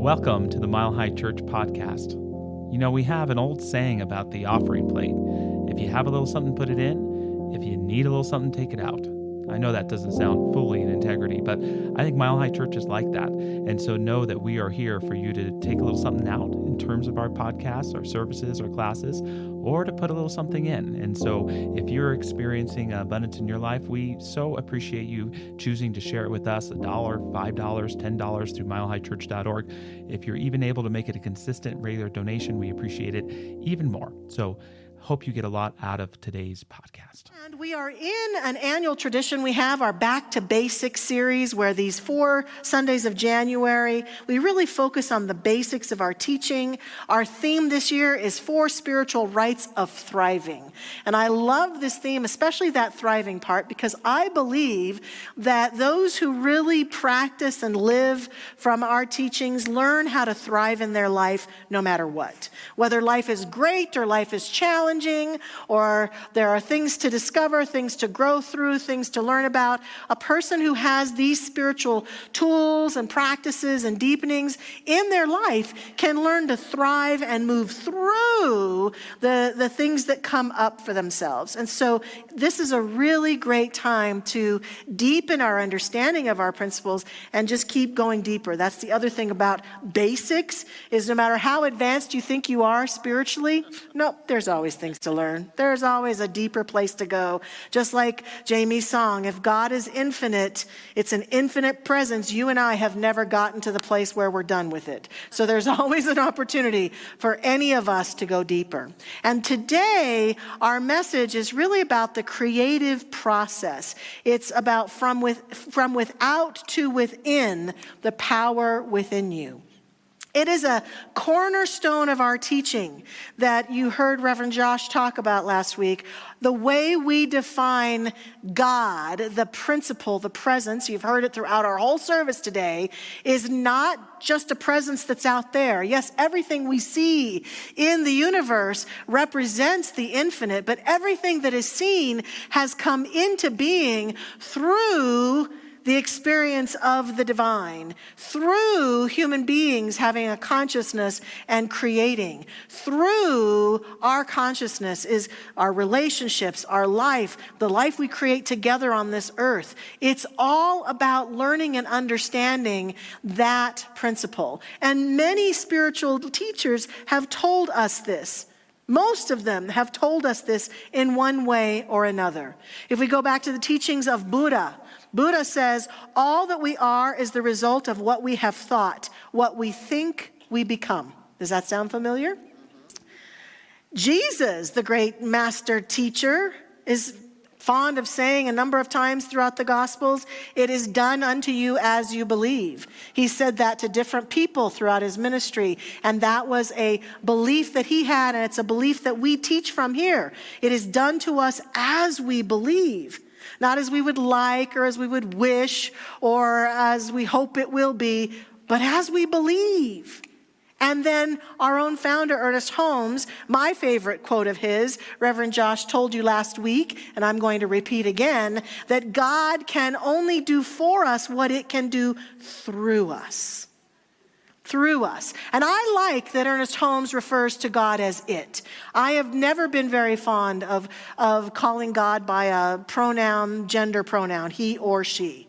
Welcome to the Mile High Church podcast. You know, we have an old saying about the offering plate. If you have a little something, put it in. If you need a little something, take it out. I know that doesn't sound fully in integrity, but I think Mile High Church is like that. And so know that we are here for you to take a little something out in terms of our podcasts, our services, our classes, or to put a little something in. And so if you're experiencing abundance in your life, we so appreciate you choosing to share it with us, $1, $5, $10 through milehighchurch.org. If you're even able to make it a consistent, regular donation, we appreciate it even more. So hope you get a lot out of today's podcast. And we are in an annual tradition. We have our Back to Basics series where these 4 Sundays of January, we really focus on the basics of our teaching. Our theme this year is 4 spiritual rites of thriving. And I love this theme, especially that thriving part, because I believe that those who really practice and live from our teachings learn how to thrive in their life no matter what. Whether life is great or life is challenging, or there are things to discover, things to grow through, things to learn about. A person who has these spiritual tools and practices and deepenings in their life can learn to thrive and move through the things that come up for themselves. And so this is a really great time to deepen our understanding of our principles and just keep going deeper. That's the other thing about basics, is no matter how advanced you think you are spiritually, no, there's always things to learn. There's always a deeper place to go. Just like Jamie's song, if God is infinite, it's an infinite presence. You and I have never gotten to the place where we're done with it. So there's always an opportunity for any of us to go deeper. And today, our message is really about the creative process. It's about from without to within, the power within you. It is a cornerstone of our teaching that you heard Reverend Josh talk about last week. The way we define God, the principle, the presence, you've heard it throughout our whole service today, is not just a presence that's out there. Yes, everything we see in the universe represents the infinite, but everything that is seen has come into being through the experience of the divine, through human beings having a consciousness and creating. Through our consciousness is our relationships, our life, the life we create together on this earth. It's all about learning and understanding that principle. And many spiritual teachers have told us this. Most of them have told us this in one way or another. If we go back to the teachings of Buddha says, all that we are is the result of what we have thought. What we think, we become. Does that sound familiar? Jesus, the great master teacher, is fond of saying a number of times throughout the Gospels, it is done unto you as you believe. He said that to different people throughout his ministry, and that was a belief that he had, and it's a belief that we teach from here. It is done to us as we believe. Not as we would like or as we would wish or as we hope it will be, but as we believe. And then our own founder, Ernest Holmes, my favorite quote of his, Reverend Josh told you last week, and I'm going to repeat again, that God can only do for us what it can do through us. Through us. And I like that Ernest Holmes refers to God as it. I have never been very fond of calling God by a pronoun, gender pronoun, he or she.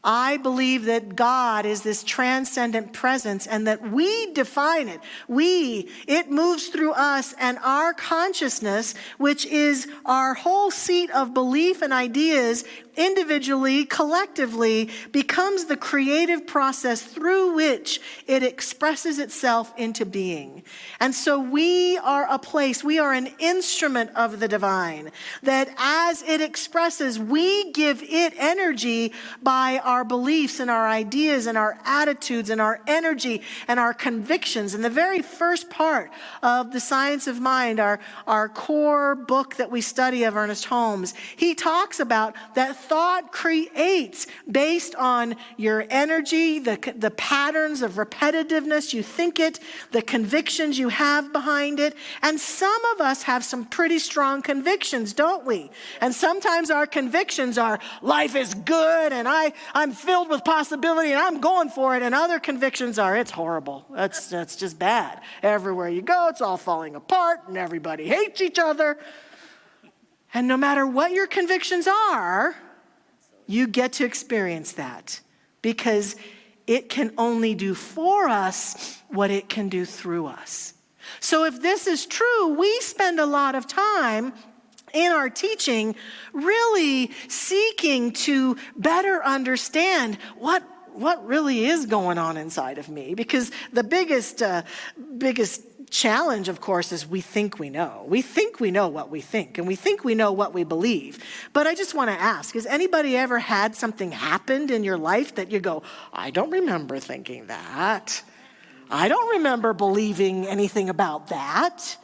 I believe that God is this transcendent presence and that we define it. It moves through us, and our consciousness, which is our whole seat of belief and ideas, individually, collectively, becomes the creative process through which it expresses itself into being. And so we are an instrument of the divine, that as it expresses, we give it energy by our beliefs and our ideas and our attitudes and our energy and our convictions. And the very first part of the Science of Mind, our core book that we study of Ernest Holmes, he talks about that thought creates based on your energy, the patterns of repetitiveness, you think it, the convictions you have behind it. And some of us have some pretty strong convictions, don't we? And sometimes our convictions are, life is good and I'm filled with possibility and I'm going for it. And other convictions are, it's horrible. That's just bad. Everywhere you go, it's all falling apart and everybody hates each other. And no matter what your convictions are, you get to experience that because it can only do for us what it can do through us. So if this is true, we spend a lot of time in our teaching really seeking to better understand what really is going on inside of me. Because the biggest challenge, of course, is we think we know. We think we know what we think, and we think we know what we believe. But I just want to ask, has anybody ever had something happened in your life that you go, I don't remember thinking that. I don't remember believing anything about that.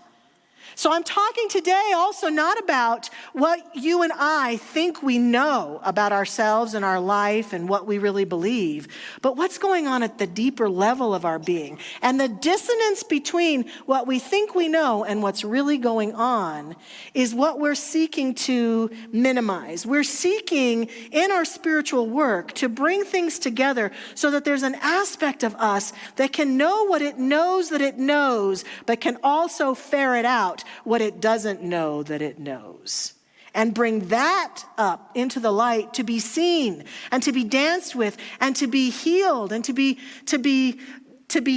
So I'm talking today also not about what you and I think we know about ourselves and our life and what we really believe, but what's going on at the deeper level of our being. And the dissonance between what we think we know and what's really going on is what we're seeking to minimize. We're seeking in our spiritual work to bring things together so that there's an aspect of us that can know what it knows that it knows, but can also ferret out what it doesn't know that it knows, and bring that up into the light to be seen and to be danced with and to be healed and to be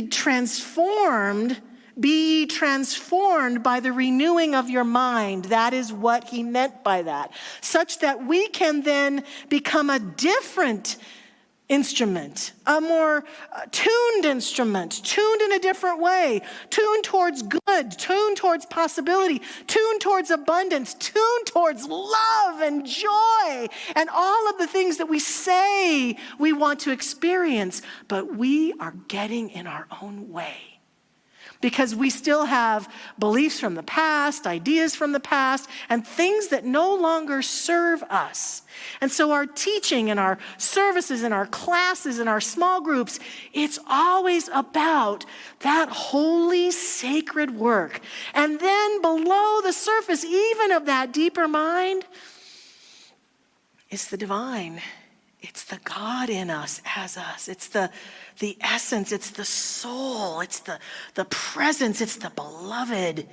transformed. Be transformed by the renewing of your mind. That is what he meant by that, such that we can then become a different instrument, a more tuned instrument, tuned in a different way, tuned towards good, tuned towards possibility, tuned towards abundance, tuned towards love and joy and all of the things that we say we want to experience, but we are getting in our own way. Because we still have beliefs from the past, ideas from the past, and things that no longer serve us. And so our teaching and our services and our classes and our small groups, it's always about that holy, sacred work. And then below the surface, even of that deeper mind, is the divine. It's the God in us, as us. It's the essence. It's the soul. It's the presence. It's the beloved.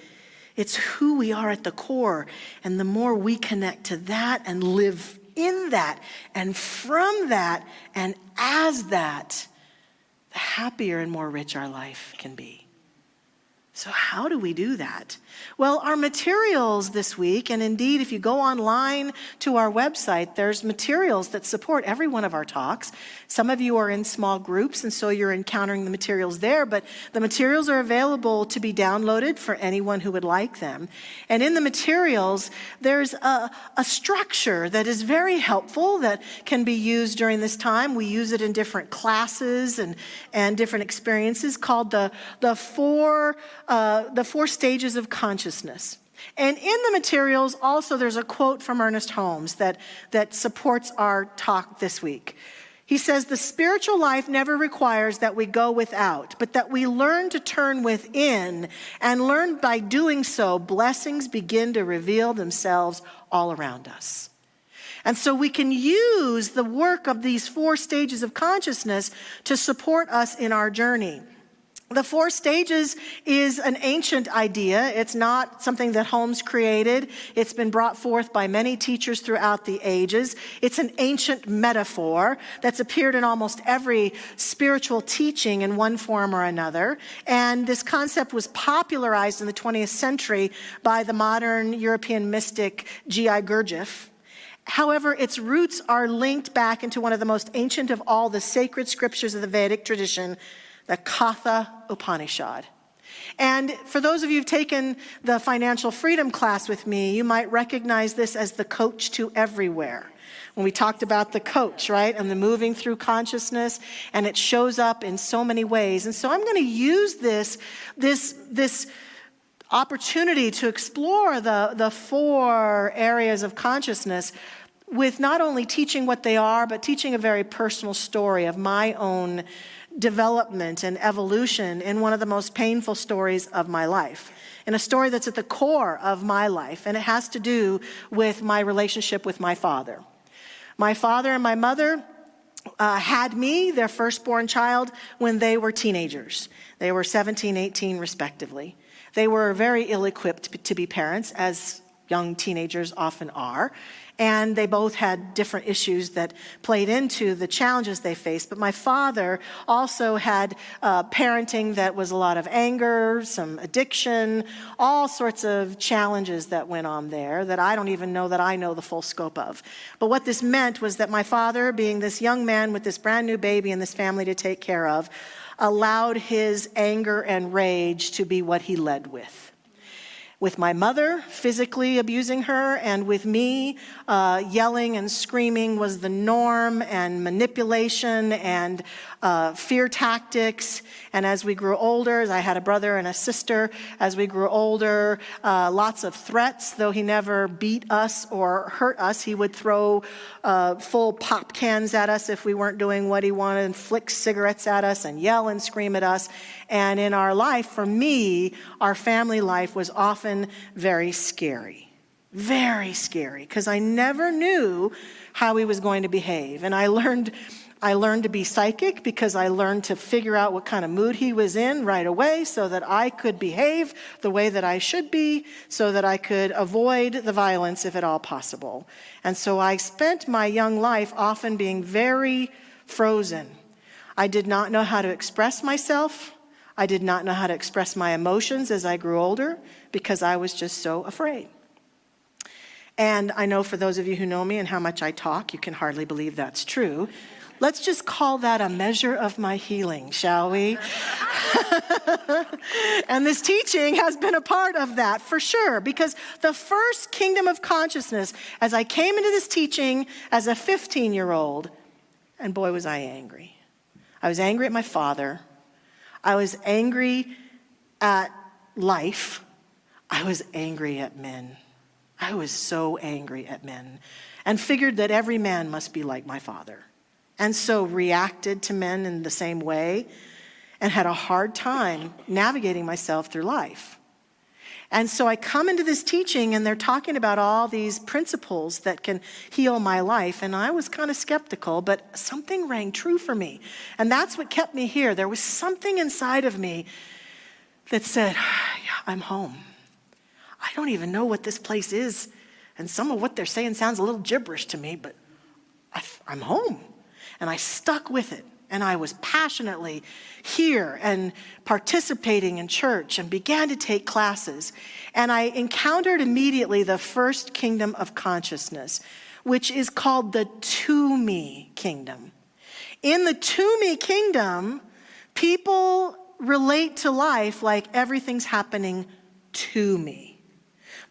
It's who we are at the core. And the more we connect to that and live in that and from that and as that, the happier and more rich our life can be. So how do we do that? Well, our materials this week, and indeed if you go online to our website, there's materials that support every one of our talks. Some of you are in small groups, and so you're encountering the materials there, but the materials are available to be downloaded for anyone who would like them. And in the materials, there's a structure that is very helpful that can be used during this time. We use it in different classes and different experiences called the four stages of consciousness. And in the materials also there's a quote from Ernest Holmes that supports our talk this week. He says, the spiritual life never requires that we go without, but that we learn to turn within, and learn by doing so, blessings begin to reveal themselves all around us. And so we can use the work of these 4 stages of consciousness to support us in our journey. The 4 stages is an ancient idea. It's not something that Holmes created. It's been brought forth by many teachers throughout the ages. It's an ancient metaphor that's appeared in almost every spiritual teaching in one form or another. And this concept was popularized in the 20th century by the modern European mystic G.I. Gurdjieff. However, its roots are linked back into one of the most ancient of all the sacred scriptures of the Vedic tradition, the Katha Upanishad. And for those of you who've taken the financial freedom class with me, you might recognize this as the coach to everywhere. When we talked about the coach, right, and the moving through consciousness, and it shows up in so many ways. And so I'm going to use this opportunity to explore the 4 areas of consciousness with not only teaching what they are, but teaching a very personal story of my own development and evolution in one of the most painful stories of my life, in a story that's at the core of my life, and it has to do with my relationship with my father. My father and my mother had me, their firstborn child, when they were teenagers. They were 17, 18, respectively. They were very ill-equipped to be parents, as young teenagers often are. And they both had different issues that played into the challenges they faced. But my father also had parenting that was a lot of anger, some addiction, all sorts of challenges that went on there that I don't even know that I know the full scope of. But what this meant was that my father, being this young man with this brand new baby and this family to take care of, allowed his anger and rage to be what he led with. With my mother physically abusing her, and with me yelling and screaming was the norm, and manipulation and fear tactics. And as we grew older, as I had a brother and a sister, as we grew older, lots of threats. Though he never beat us or hurt us, he would throw full pop cans at us if we weren't doing what he wanted, and flick cigarettes at us and yell and scream at us. And in our life, for me, our family life was often very scary, because I never knew how he was going to behave. And I learned to be psychic because I learned to figure out what kind of mood he was in right away so that I could behave the way that I should be, so that I could avoid the violence if at all possible. And so I spent my young life often being very frozen. I did not know how to express myself. I did not know how to express my emotions as I grew older because I was just so afraid. And I know for those of you who know me and how much I talk, you can hardly believe that's true. Let's just call that a measure of my healing, shall we? And this teaching has been a part of that for sure, because the first kingdom of consciousness, as I came into this teaching as a 15-year-old, and boy was I angry. I was angry at my father. I was angry at life. I was angry at men. I was so angry at men, and figured that every man must be like my father. And so reacted to men in the same way, and had a hard time navigating myself through life. And so I come into this teaching, and they're talking about all these principles that can heal my life. And I was kind of skeptical, but something rang true for me. And that's what kept me here. There was something inside of me that said, yeah, I'm home. I don't even know what this place is. And some of what they're saying sounds a little gibberish to me, but I'm home. And I stuck with it. And I was passionately here and participating in church and began to take classes. And I encountered immediately the first kingdom of consciousness, which is called the to-me kingdom. In the to-me kingdom, people relate to life like everything's happening to me.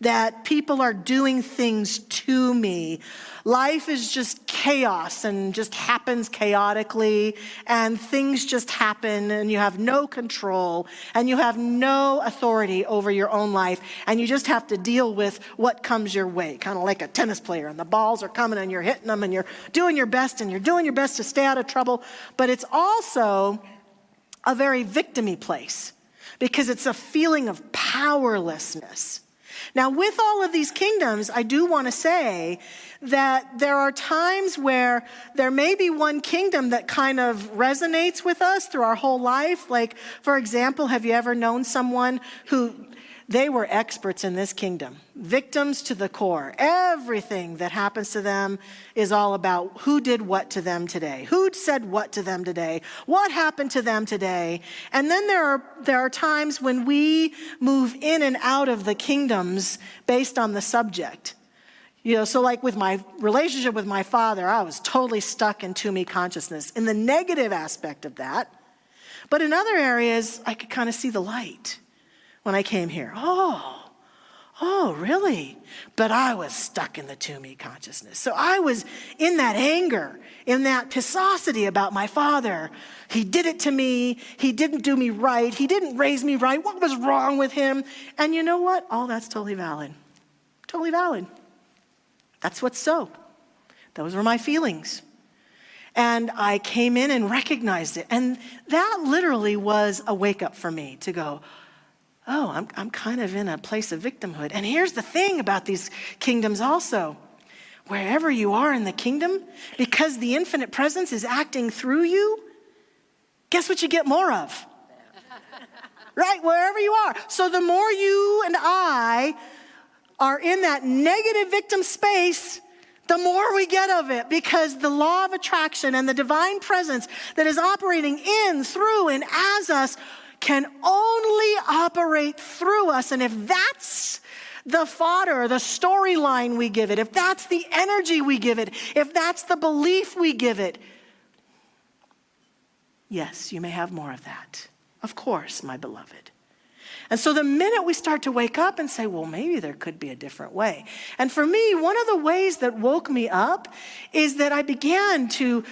That people are doing things to me. Life is just chaos and just happens chaotically, and things just happen, and you have no control, and you have no authority over your own life, and you just have to deal with what comes your way, kind of like a tennis player, and the balls are coming and you're hitting them and you're doing your best to stay out of trouble. But it's also a very victim-y place because it's a feeling of powerlessness. Now, with all of these kingdoms, I do want to say that there are times where there may be one kingdom that kind of resonates with us through our whole life. Like, for example, have you ever known someone who they were experts in this kingdom, victims to the core? Everything that happens to them is all about who did what to them today, who said what to them today, what happened to them today. And then there are times when we move in and out of the kingdoms based on the subject. So like with my relationship with my father, I was totally stuck in to-me consciousness in the negative aspect of that. But in other areas, I could kind of see the light. When I came here, oh, really? But I was stuck in the to-me consciousness. So I was in that anger, in that pissosity about my father. He did it to me. He didn't do me right. He didn't raise me right. What was wrong with him? And you know what? All that's totally valid. Totally valid. That's what's so. Those were my feelings. And I came in and recognized it. And that literally was a wake up for me to go, oh, I'm kind of in a place of victimhood. And here's the thing about these kingdoms also. Wherever you are in the kingdom, because the infinite presence is acting through you, guess what you get more of? Right? Wherever you are. So the more you and I are in that negative victim space, the more we get of it, because the law of attraction and the divine presence that is operating in, through, and as us can only operate through us. And if that's the fodder, the storyline we give it, if that's the energy we give it, if that's the belief we give it, yes, you may have more of that. Of course, my beloved. And so the minute we start to wake up and say, well, maybe there could be a different way. And for me, one of the ways that woke me up is that I began to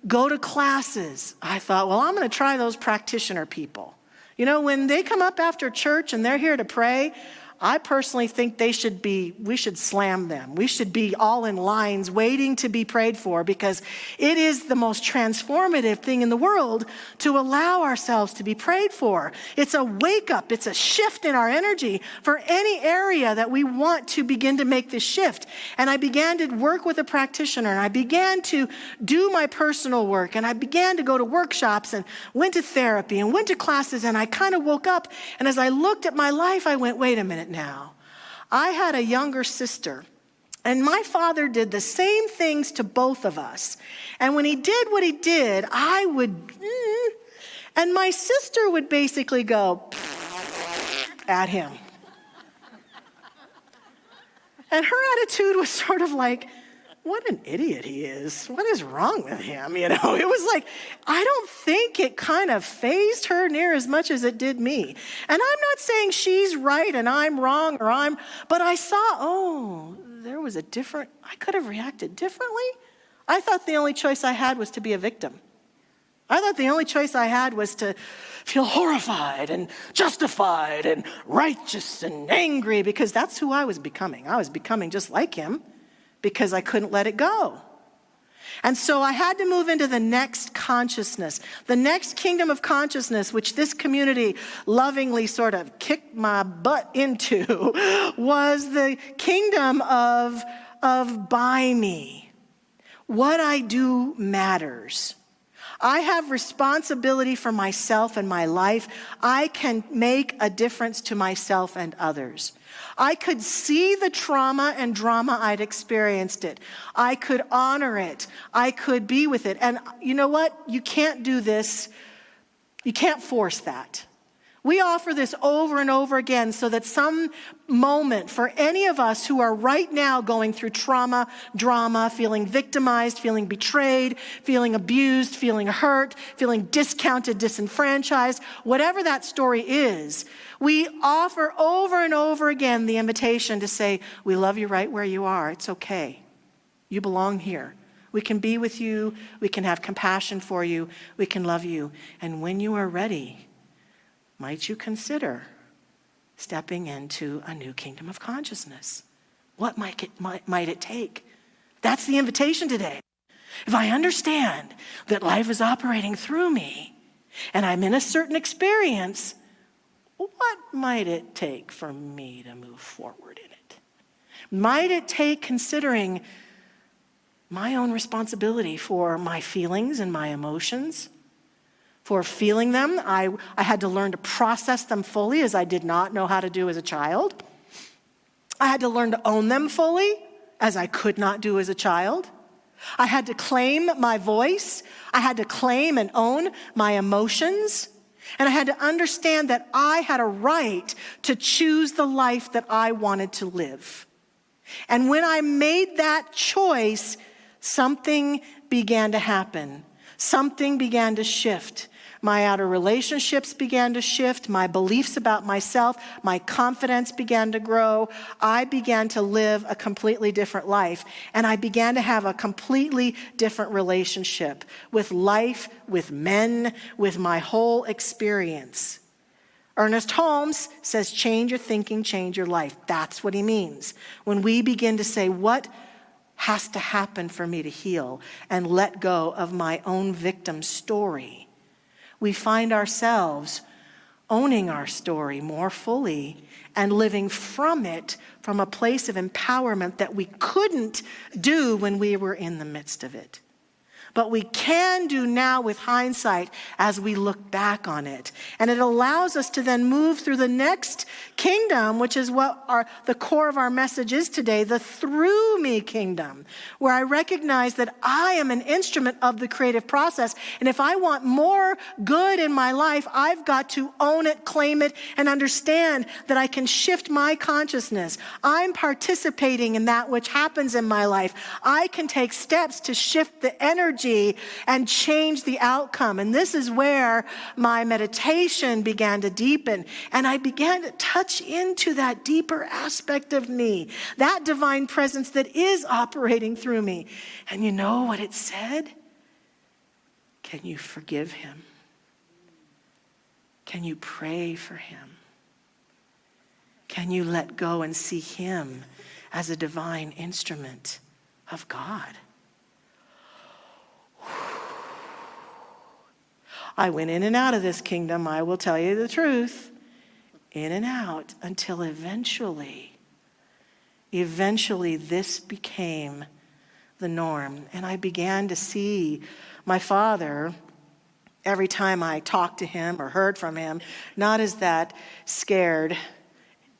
go to classes. I thought, well, I'm going to try those practitioner people. You know, when they come up after church and they're here to pray, I personally think we should slam them. We should be all in lines waiting to be prayed for, because it is the most transformative thing in the world to allow ourselves to be prayed for. It's a wake up. It's a shift in our energy for any area that we want to begin to make this shift. And I began to work with a practitioner, and I began to do my personal work, and I began to go to workshops and went to therapy and went to classes, and I kind of woke up. And as I looked at my life, I went, wait a minute. Now, I had a younger sister, and my father did the same things to both of us. And when he did what he did, I would, and my sister would basically go at him. And her attitude was sort of like, what an idiot he is. What is wrong with him? You know, it was like, I don't think it kind of fazed her near as much as it did me. And I'm not saying she's right and I'm wrong, but I saw, I could have reacted differently. I thought the only choice I had was to be a victim. I thought the only choice I had was to feel horrified and justified and righteous and angry, because that's who I was becoming. I was becoming just like him, because I couldn't let it go. And so I had to move into the next consciousness, the next kingdom of consciousness, which this community lovingly sort of kicked my butt into, was the kingdom of by me. What I do matters. I have responsibility for myself and my life. I can make a difference to myself and others. I could see the trauma and drama I'd experienced it. I could honor it. I could be with it. And you know what? You can't do this. You can't force that. We offer this over and over again so that some moment for any of us who are right now going through trauma, drama, feeling victimized, feeling betrayed, feeling abused, feeling hurt, feeling discounted, disenfranchised, whatever that story is, we offer over and over again the invitation to say, we love you right where you are. It's okay. You belong here. We can be with you. We can have compassion for you. We can love you. And when you are ready, might you consider stepping into a new kingdom of consciousness? What might it take? That's the invitation today. If I understand that life is operating through me and I'm in a certain experience, what might it take for me to move forward in it? Might it take considering my own responsibility for my feelings and my emotions? For feeling them, I had to learn to process them fully, as I did not know how to do as a child. I had to learn to own them fully, as I could not do as a child. I had to claim my voice. I had to claim and own my emotions. And I had to understand that I had a right to choose the life that I wanted to live. And when I made that choice, something began to happen. Something began to shift. My outer relationships began to shift. My beliefs about myself, my confidence began to grow. I began to live a completely different life. And I began to have a completely different relationship with life, with men, with my whole experience. Ernest Holmes says, change your thinking, change your life. That's what he means. When we begin to say, what has to happen for me to heal and let go of my own victim story. We find ourselves owning our story more fully and living from it from a place of empowerment that we couldn't do when we were in the midst of it. But we can do now with hindsight as we look back on it. And it allows us to then move through the next kingdom, which is what the core of our message is today, the through me kingdom, where I recognize that I am an instrument of the creative process. And if I want more good in my life, I've got to own it, claim it, and understand that I can shift my consciousness. I'm participating in that which happens in my life. I can take steps to shift the energy and change the outcome. And this is where my meditation began to deepen. And I began to touch into that deeper aspect of me, that divine presence that is operating through me. And you know what it said? Can you forgive him? Can you pray for him? Can you let go and see him as a divine instrument of God? I went in and out of this kingdom, I will tell you the truth, in and out, until eventually this became the norm. And I began to see my father, every time I talked to him or heard from him, not as that scared,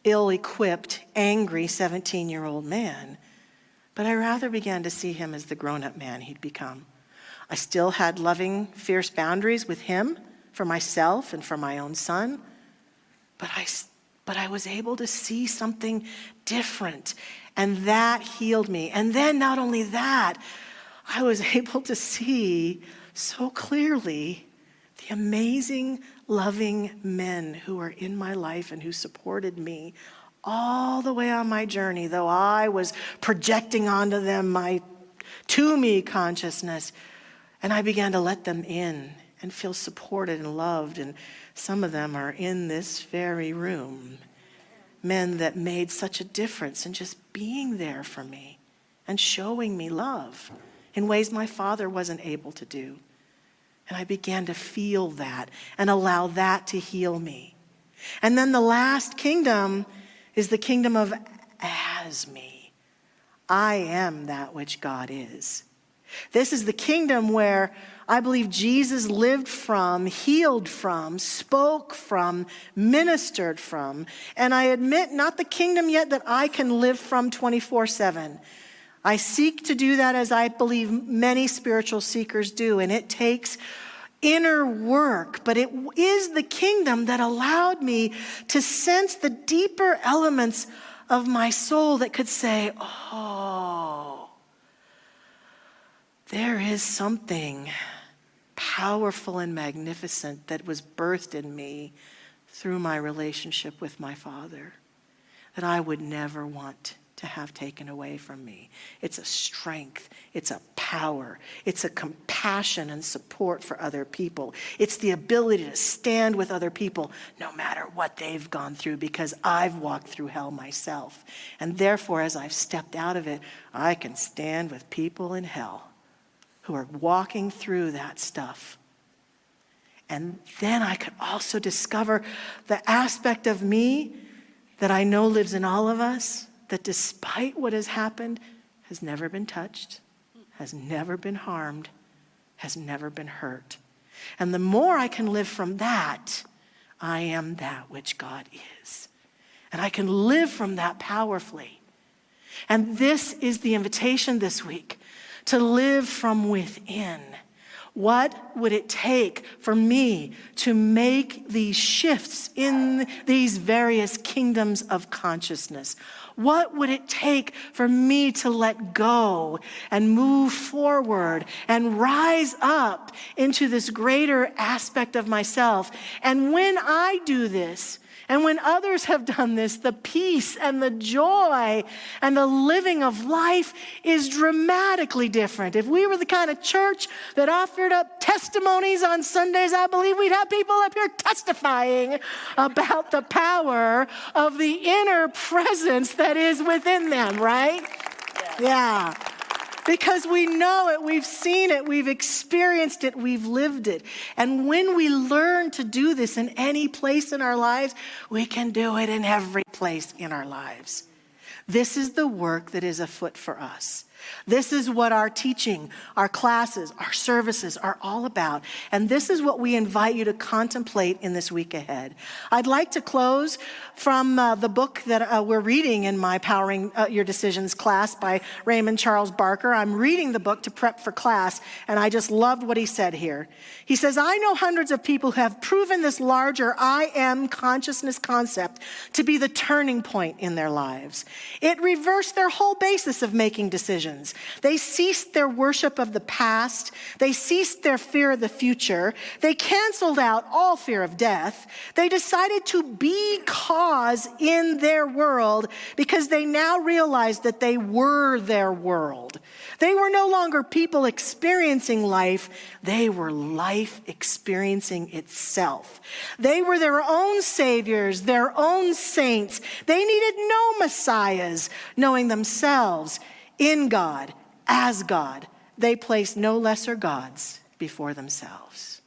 ill-equipped, angry 17-year-old man, but I rather began to see him as the grown-up man he'd become. I still had loving, fierce boundaries with him for myself and for my own son. But I was able to see something different, and that healed me. And then not only that, I was able to see so clearly the amazing, loving men who were in my life and who supported me all the way on my journey, though I was projecting onto them my to-me consciousness. And I began to let them in and feel supported and loved. And some of them are in this very room. Men that made such a difference in just being there for me and showing me love in ways my father wasn't able to do. And I began to feel that and allow that to heal me. And then the last kingdom is the kingdom of as me. I am that which God is. This is the kingdom where I believe Jesus lived from, healed from, spoke from, ministered from. And I admit, not the kingdom yet that I can live from 24/7. I seek to do that as I believe many spiritual seekers do. And it takes inner work, but it is the kingdom that allowed me to sense the deeper elements of my soul that could say, oh, there is something powerful and magnificent that was birthed in me through my relationship with my father that I would never want to have taken away from me. It's a strength, it's a power, it's a compassion and support for other people. It's the ability to stand with other people no matter what they've gone through, because I've walked through hell myself. And therefore, as I've stepped out of it, I can stand with people in hell who are walking through that stuff. And then I could also discover the aspect of me that I know lives in all of us, that despite what has happened, has never been touched, has never been harmed, has never been hurt. And the more I can live from that, I am that which God is. And I can live from that powerfully. And this is the invitation this week, to live from within. What would it take for me to make these shifts in these various kingdoms of consciousness? What would it take for me to let go and move forward and rise up into this greater aspect of myself? And when I do this, and when others have done this, the peace and the joy and the living of life is dramatically different. If we were the kind of church that offered up testimonies on Sundays, I believe we'd have people up here testifying about the power of the inner presence that is within them, right? Yeah. Because we know it, we've seen it, we've experienced it, we've lived it. And when we learn to do this in any place in our lives, we can do it in every place in our lives. This is the work that is afoot for us. This is what our teaching, our classes, our services are all about. And this is what we invite you to contemplate in this week ahead. I'd like to close from the book that we're reading in my Powering Your Decisions class by Raymond Charles Barker. I'm reading the book to prep for class, and I just loved what he said here. He says, I know hundreds of people who have proven this larger I am consciousness concept to be the turning point in their lives. It reversed their whole basis of making decisions. They ceased their worship of the past. They ceased their fear of the future. They canceled out all fear of death. They decided to be cause in their world because they now realized that they were their world. They were no longer people experiencing life. They were life experiencing itself. They were their own saviors, their own saints. They needed no messiahs, knowing themselves in God, as God. They placed no lesser gods before themselves.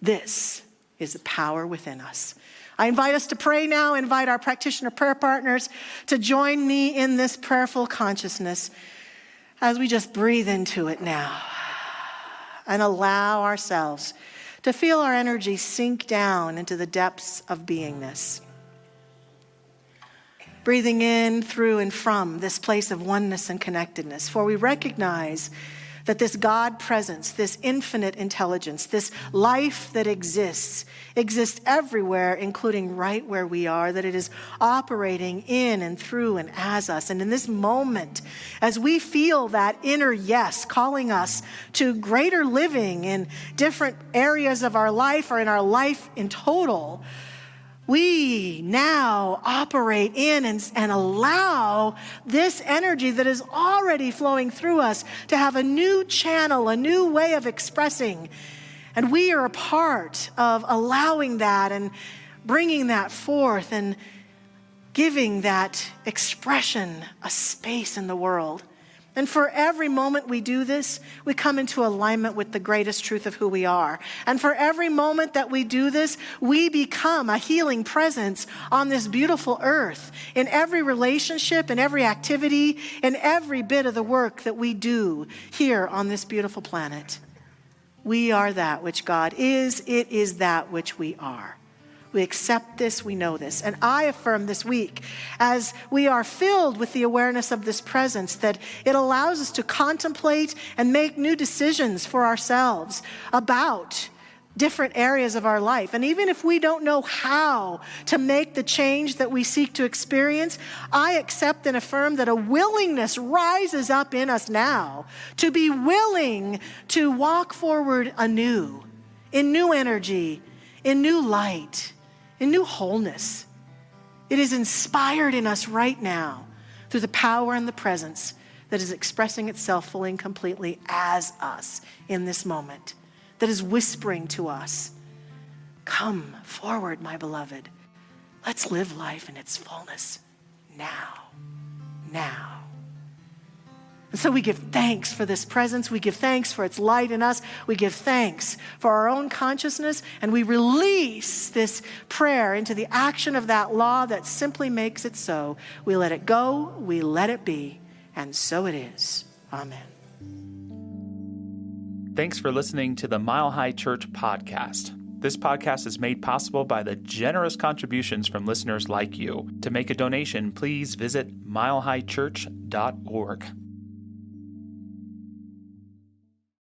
This is the power within us. I invite us to pray now, invite our practitioner prayer partners to join me in this prayerful consciousness as we just breathe into it now and allow ourselves to feel our energy sink down into the depths of beingness. Breathing in, through, and from this place of oneness and connectedness. For we recognize that this God presence, this infinite intelligence, this life that exists everywhere, including right where we are, that it is operating in and through and as us. And in this moment, as we feel that inner yes calling us to greater living in different areas of our life or in our life in total, we now operate in and allow this energy that is already flowing through us to have a new channel, a new way of expressing. And we are a part of allowing that and bringing that forth and giving that expression a space in the world. And for every moment we do this, we come into alignment with the greatest truth of who we are. And for every moment that we do this, we become a healing presence on this beautiful earth. In every relationship, in every activity, in every bit of the work that we do here on this beautiful planet. We are that which God is. It is that which we are. We accept this, we know this. And I affirm this week, as we are filled with the awareness of this presence, that it allows us to contemplate and make new decisions for ourselves about different areas of our life. And even if we don't know how to make the change that we seek to experience, I accept and affirm that a willingness rises up in us now to be willing to walk forward anew, in new energy, in new light, in new wholeness. It is inspired in us right now through the power and the presence that is expressing itself fully and completely as us in this moment, that is whispering to us, come forward, my beloved. Let's live life in its fullness now. And so we give thanks for this presence. We give thanks for its light in us. We give thanks for our own consciousness. And we release this prayer into the action of that law that simply makes it so. We let it go. We let it be. And so it is. Amen. Thanks for listening to the Mile High Church podcast. This podcast is made possible by the generous contributions from listeners like you. To make a donation, please visit milehighchurch.org.